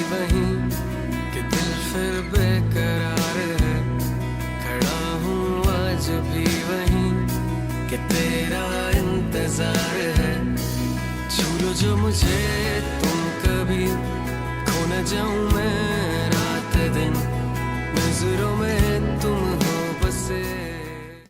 वहीं कि दिल फिर बेकरार है। खड़ा हूँ आज भी वहीं कि तेरा इंतजार है। छू लो जो मुझे तो